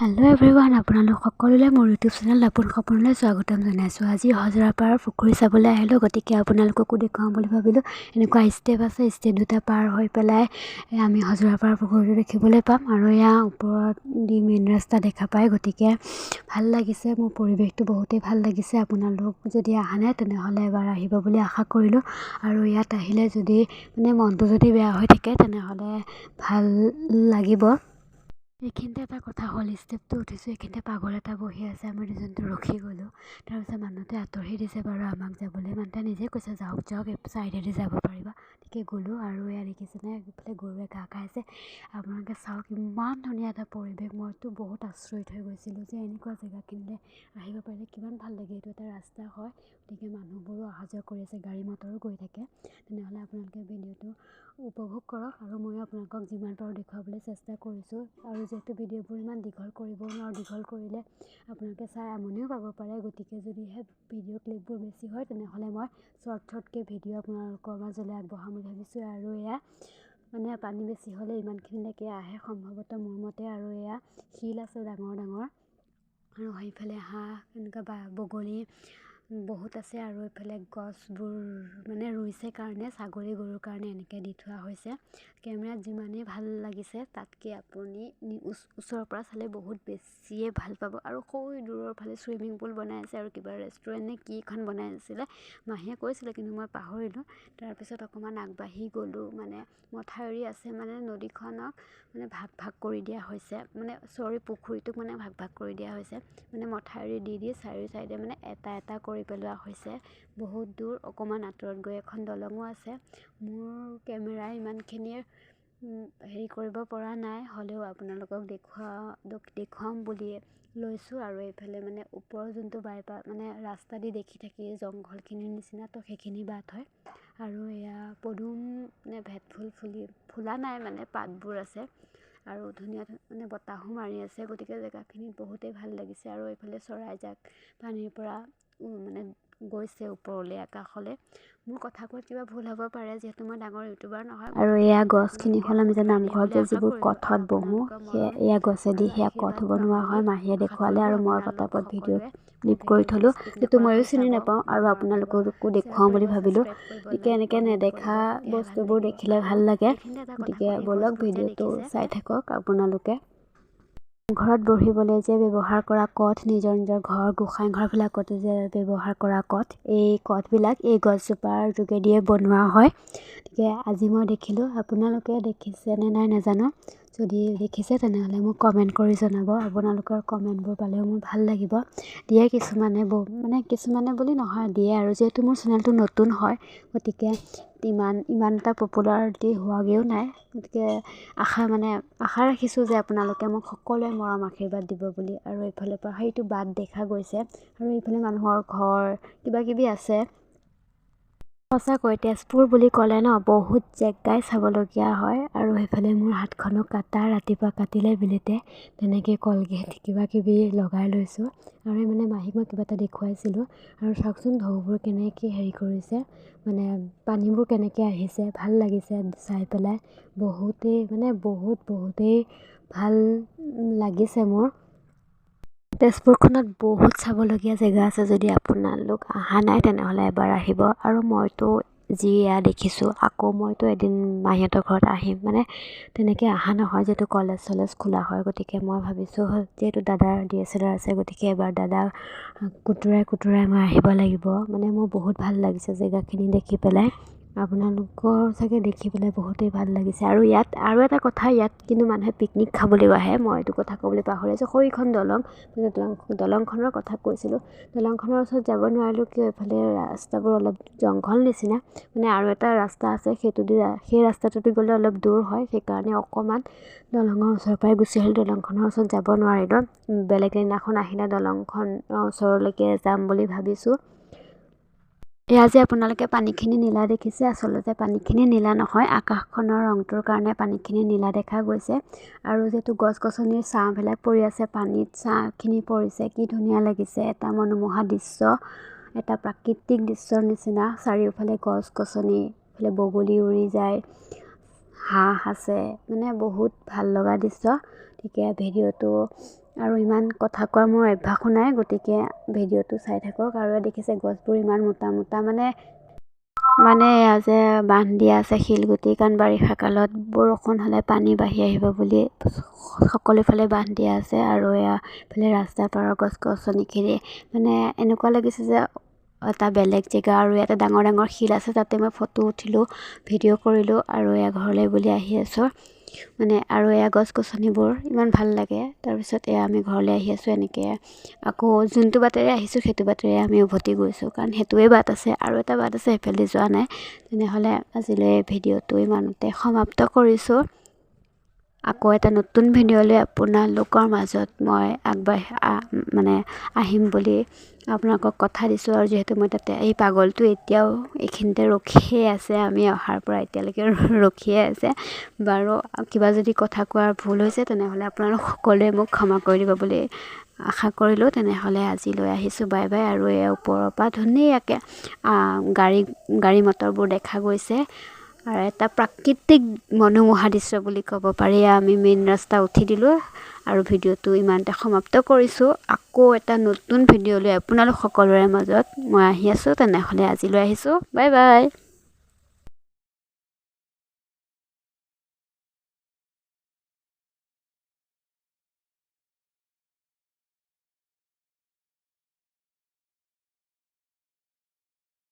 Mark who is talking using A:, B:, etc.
A: Hello' everyone, আপোনালোক সকলোলৈ মোৰ ইউটিউব চেনেল লাপুন সপোনলৈ স্বাগতম জনাইছোঁ। আজি হজৰাপাৰ পুখুৰী চাবলৈ আহিলোঁ, গতিকে আপোনালোককো দেখুৱাম বুলি ভাবিলোঁ। এনেকুৱা ষ্টেপ আছে, ষ্টেপ দুটা পাৰ হৈ পেলাই আমি হজৰাপাৰ পুখুৰীটো দেখিবলৈ পাম। আৰু এয়া ওপৰত দি মেইন ৰাস্তা দেখা পায়, গতিকে ভাল লাগিছে। মোৰ পৰিৱেশটো বহুতেই ভাল লাগিছে। আপোনালোক যদি অহা নাই তেনেহ'লে এবাৰ আহিব বুলি আশা কৰিলোঁ। আৰু ইয়াত আহিলে যদি মনটো যদি বেয়া হৈ থাকে তেনেহ'লে ভাল লাগিব। এইখিনিতে এটা কথা হ'ল, ষ্টেপটো উঠিছোঁ, এইখিনিতে পাগল এটা বহি আছে। আমি দুজনটো ৰখি গ'লোঁ। তাৰপিছত মানুহটোৱে আঁতৰি দিছে বাৰু আমাক যাবলৈ। মানুহটোৱে নিজে কৈছে যাওক যাওক, এই ছাইডেদি যাব পাৰিবা। গতিকে গ'লোঁ। আৰু এয়া দেখিছেনে, এইফালে গৰুৱে ঘাঁহ খাইছে। আপোনালোকে চাওক, ইমান ধুনীয়া এটা পৰিৱেশ। মইতো বহুত আচৰিত হৈ গৈছিলোঁ যে এনেকুৱা জেগাখিনিলৈ আহিব পাৰিলে কিমান ভাল লাগে। এইটো এটা ৰাস্তা হয়, গতিকে মানুহবোৰো অহা যোৱা কৰি আছে, গাড়ী মটৰো গৈ থাকে। তেনেহ'লে আপোনালোকে ভিডিঅ'টো উপভোগ কৰক, আৰু ময়ো আপোনালোকক যিমান পাৰোঁ দেখুৱাবলৈ চেষ্টা কৰিছোঁ। আৰু যিহেতু ভিডিঅ'বোৰ ইমান দীঘল কৰিব নোৱাৰোঁ, দীঘল কৰিলে আপোনালোকে চাই আমনিও পাব পাৰে। গতিকে যদিহে ভিডিঅ' ক্লিপবোৰ বেছি হয় তেনেহ'লে মই শ্বৰ্টকৈ ভিডিঅ' আপোনালোকৰ মাজলৈ আগবঢ়াম বুলি ভাবিছোঁ। আৰু এয়া পানী বেছি হ'লে ইমানখিনিলৈকে আহে সম্ভৱতঃ মোৰ মতে। আৰু এয়া শিল আছে ডাঙৰ ডাঙৰ, আৰু সেইফালে হাঁহ এনেকুৱা বগলী বহুত আছে। আৰু এইফালে গছবোৰ ৰুইছে কাৰণে, ছাগলী গৰুৰ কাৰণে এনেকৈ দি থোৱা হৈছে। কেমেৰাত যিমানেই ভাল লাগিছে তাতকৈ আপুনি ওচৰৰ পৰা চালে বহুত বেছিয়ে ভাল পাব। আৰু সৌ দূৰৰ ফালে চুইমিং পুল বনাই আছে, আৰু কিবা ৰেষ্টুৰেণ্ট নে কি এখন বনাই আছিলে, মাহীয়ে কৈছিলে কিন্তু মই পাহৰিলোঁ। তাৰপিছত অকণমান আগবাঢ়ি গ'লোঁ, মথাউৰি আছে, নদীখনক ভাগ ভাগ কৰি দিয়া হৈছে, পুখুৰীটোক ভাগ ভাগ কৰি দিয়া হৈছে। মথাউৰি দি চাৰিও চাইডে এটা এটা কৰি পেলোৱা হৈছে। বহুত দূৰ, অকণমান আঁতৰত গৈ এখন দলঙো আছে। মোৰ কেমেৰাই ইমানখিনিয়ে হেৰি কৰিব পৰা নাই, হ'লেও আপোনালোকক দেখুৱাম বুলিয়ে লৈছোঁ। আৰু এইফালে ওপৰৰ যোনটো ৰাস্তা দি দেখি থাকি জংঘলখিনিৰ নিচিনা, তো সেইখিনি বাট হয়। আৰু এয়া পদুম ভেট ফুলা নাই, পাতবোৰ আছে। আৰু ধুনীয়া বতাহো মাৰি আছে, গতিকে জেগাখিনিত বহুতেই ভাল লাগিছে। আৰু এইফালে চৰাইজাক পানীৰ পৰা গৈছে ওপৰলৈ, আকাশলৈ। মোৰ কথা কোৱাত কিবা ভুল হ'ব পাৰে, যিহেতু মই ডাঙৰ ইউটিউবাৰ নহয়। আৰু এয়া গছখিনি হ'ল আমি যে নামঘৰত যে যিবোৰ কঠত বহোঁ, এয়া গছেদি সেয়া কঠ বনোৱা হয়, মাহীয়ে দেখুৱালে। আৰু মই পটাপট ভিডিঅ' ক্লিপ কৰি থলোঁ, যিটো ময়ো চিনি নাপাওঁ আৰু আপোনালোককো দেখুৱাওঁ বুলি ভাবিলোঁ। গতিকে এনেকৈ নেদেখা বস্তুবোৰ দেখিলে ভাল লাগে। গতিকে ব'লক ভিডিঅ'টো চাই থাকক আপোনালোকে। ঘৰত বহিবলৈ যে ব্যৱহাৰ কৰা কঠ, নিজৰ নিজৰ ঘৰ গোসাঁই ঘৰবিলাকতে যে ব্যৱহাৰ কৰা কঠ, এই কঠবিলাক এই গছজোপাৰ যোগেদিয়ে বনোৱা হয়। গতিকে আজি মই দেখিলোঁ, আপোনালোকে দেখিছেনে নাই নাজানো। যদি দেখিছে তেনেহ'লে মোক কমেণ্ট কৰি জনাব। আপোনালোকৰ কমেণ্টবোৰ পালেও মোৰ ভাল লাগিব। দিয়ে কিছুমানে কিছুমানে বুলি নহয়, দিয়ে। আৰু যিহেতু মোৰ চেনেলটো নতুন হয়, গতিকে ইমান এটা পপুলাৰিটি হোৱাগৈও নাই। গতিকে আশা ৰাখিছোঁ যে আপোনালোকে মোক সকলোৱে মৰম আশীৰ্বাদ দিব বুলি। আৰু এইফালৰ পৰা সেইটো বাট দেখা গৈছে, আৰু এইফালে মানুহৰ ঘৰ কিবাকিবি আছে। সঁচাকৈ তেজপুৰ বুলি ক'লে বহুত জেগাই চাবলগীয়া হয়। আৰু সেইফালে মোৰ হাতখনো কাটা, ৰাতিপুৱা কাটিলে বিলিতে, তেনেকৈ কলগেট কিবাকিবি লগাই লৈছোঁ। আৰু মাহীক মই কিবা এটা দেখুৱাইছিলোঁ। আৰু চাওকচোন ঢৌবোৰ কেনেকৈ হেৰি কৰিছে, পানীবোৰ কেনেকৈ আহিছে, ভাল লাগিছে চাই পেলাই। বহুতেই ভাল লাগিছে মোৰ। তেজপুৰখনত বহুত চাবলগীয়া জেগা আছে, যদি আপোনালোক অহা নাই তেনেহ'লে এবাৰ আহিব। আৰু মইতো যি এয়া দেখিছোঁ, আকৌ মইতো এদিন মাহীহঁতৰ ঘৰত আহিম, তেনেকৈ অহা নহয়, যিহেতু কলেজ চলেজ খোলা হয়। গতিকে মই ভাবিছোঁ, যিহেতু দাদাৰ DSLR আছে, গতিকে এবাৰ দাদাক কুটুৰাই মই আহিব লাগিব। মোৰ বহুত ভাল লাগিছে জেগাখিনি দেখি পেলাই। আপোনালোকৰ চাগে দেখি পেলাই বহুতেই ভাল লাগিছে। আৰু ইয়াত আৰু এটা কথা, ইয়াত কিন্তু মানুহে পিকনিক খাবলৈও আহে। মই এইটো কথা ক'বলৈ পাহৰি আছোঁ। সৈখন দলংখনৰ কথা কৈছিলোঁ। দলংখনৰ ওচৰত যাব নোৱাৰিলোঁ কিয়, এইফালে ৰাস্তাবোৰ অলপ জংঘল নিচিনা। আৰু এটা ৰাস্তা আছে, সেই ৰাস্তাটোদি গ'লে অলপ দূৰ হয়, সেইকাৰণে অকণমান দলঙৰ ওচৰৰ পৰাই গুচি আহিলোঁ। দলংখনৰ ওচৰত যাব নোৱাৰিলোঁ। বেলেগ দিনাখন আহিলে দলংখনৰ ওচৰলৈকে যাম বুলি ভাবিছোঁ। এয়া যে আপোনালোকে পানীখিনি নীলা দেখিছে, আচলতে পানীখিনি নীলা নহয়, আকাশখনৰ ৰংটোৰ কাৰণে পানীখিনি নীলা দেখা গৈছে। আৰু যিহেতু গছ গছনিৰ ছাঁবিলাক পৰি আছে, পানীত ছাঁখিনি পৰিছে, কি ধুনীয়া লাগিছে। এটা মনোমোহা দৃশ্য, এটা প্ৰাকৃতিক দৃশ্যৰ নিচিনা। চাৰিওফালে গছ গছনি, এইফালে বগলী উৰি যায়, হাঁহ আছে, বহুত ভাল লগা দৃশ্য। গতিকে ভিডিঅ'টো আৰু ইমান কথা কোৱাৰ মোৰ অভ্যাসো নাই, গতিকে ভিডিঅ'টো চাই থাকক। আৰু দেখিছে গছবোৰ ইমান মোটা মোটা, মানে এয়া যে বান্ধ দিয়া আছে শিলগুটি, কাৰণ বাৰিষা কালত বৰষুণ হ'লে পানী বাঢ়ি আহিব বুলি সকলোফালে বান্ধ দিয়া আছে। আৰু এয়া ফালে ৰাস্তাৰ পাৰৰ গছ গছনিখিনি মানে এনেকুৱা লাগিছে যে এটা বেলেগ জেগা। আৰু ইয়াতে ডাঙৰ ডাঙৰ শিল আছে, তাতে মই ফটো উঠিলোঁ, ভিডিঅ' কৰিলোঁ। আৰু এয়া ঘৰলৈ বুলি আহি আছোঁ, আৰু এয়া গছ গছনিবোৰ ইমান ভাল লাগে। তাৰপিছত এয়া আমি ঘৰলৈ আহি আছোঁ, এনেকৈ আকৌ যোনটো বাটেৰে আহিছোঁ সেইটো বাটেৰে আমি উভতি গৈছোঁ, কাৰণ সেইটোৱে বাট আছে, আৰু এটা বাট আছে সেইফালে যোৱা নাই। তেনেহ'লে আজিলৈ ভিডিঅ'টো ইমানতে সমাপ্ত কৰিছোঁ। আকৌ এটা নতুন ভিডিঅ' লৈ আপোনালোকৰ মাজত মই আহিম বুলি আপোনালোকক কথা দিছোঁ। আৰু যিহেতু মই তাতে এই পাগলটো এতিয়াও এইখিনিতে ৰখিয়ে আছে, আমি অহাৰ পৰা এতিয়ালৈকে ৰখিয়ে আছে। বাৰু কিবা যদি কথা কোৱাৰ ভুল হৈছে তেনেহ'লে আপোনালোক সকলোৱে মোক ক্ষমা কৰি দিব বুলি আশা কৰিলোঁ। তেনেহ'লে আজিলৈ আহিছোঁ, বাই বাই। আৰু এই ওপৰৰ পৰা ধুনীয়াকৈ গাড়ী মটৰবোৰ দেখা গৈছে, আৰু এটা প্ৰাকৃতিক মনোমোহা দৃশ্য বুলি ক'ব পাৰি। আমি মেইন ৰাস্তা উঠি দিলোঁ, আৰু ভিডিঅ'টো ইমানতে সমাপ্ত কৰিছোঁ। আকৌ এটা নতুন ভিডিঅ' লৈ আপোনালোক সকলোৰে মাজত মই আহি আছোঁ। তেনেহ'লে আজিলৈ আহিছোঁ, বাই বাই।